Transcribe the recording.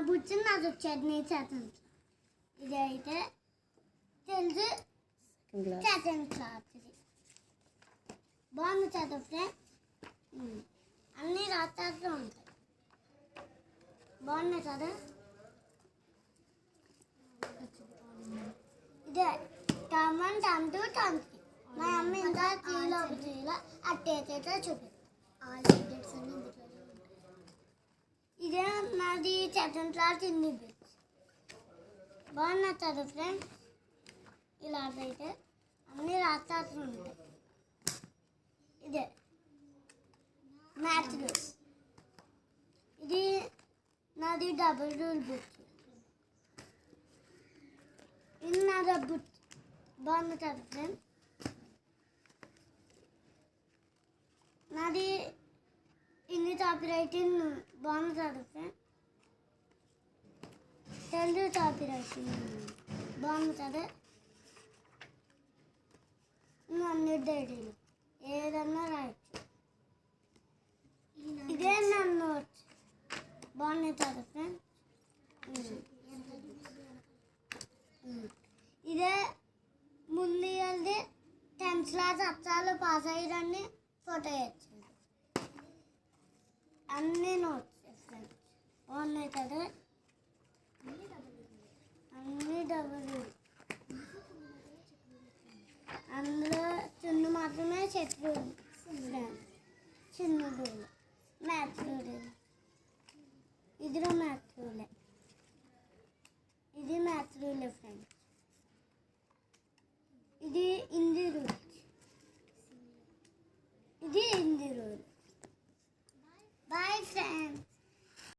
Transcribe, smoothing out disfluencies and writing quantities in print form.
బుచ్చి నాది చట్నీ చేస్తుంది. ఇదైతే తెలుసు సెకండ్ క్లాస్. ఇది బాగుంది చదువు ఫ్రెండ్స్. అన్నీ రాత్రాలు ఉంటాయి. బాగున్నాయి చదువు. ఇదే టమన్ టంటూ టంకి మా అమ్మ ఇంకా తీలో తీలో అట్టేతో చూపిస్తాను. ఇదే నాది సెకండ్ క్లాస్ ఇన్ని బిట్స్. బాగున్నా చదువు ఫ్రెండ్స్. ఇలా అయితే అన్ని రాత్రాలు ఉంటాయి. ఇదే మ్యాథ్స్ బుక్. ఇది నాది డబుల్ రూల్ బుక్. ఇది నాది బుక్. బాగుంది కదా ఫ్రెండ్స్. నాది ఇన్ని టాపీ రైటింగ్ బాగుంది కదా ఫ్రెండ్స్. తెలుగు టాపీ రైటింగ్ బాగుంది కదా. అన్ని డైరీలు ఏదన్నా రాయచ్చు. ఇదే నా నోట్స్. బాగున్నాయి కదా ఫ్రెండ్స్. ఇదే ముందు వెళ్ళి 10th క్లాస్ అక్షరాలు పాస్ అయ్యారని ఫోటో వేయచ్చు. అన్ని నోట్స్ ఫ్రెండ్స్. బాగున్నాయి కదా. అన్ని డబుల్. అందులో చిన్న మాత్రమే చెట్లు చిన్న రూల్ మ్యాథ్స్ రూల్. ఇదిలో మ్యాథ్స్ రూలే. ఇది మ్యాథ్స్ రూలే ఫ్రెండ్స్. ఇది హిందీ రూల్. ఇది హిందీ రూల్. Bye friends.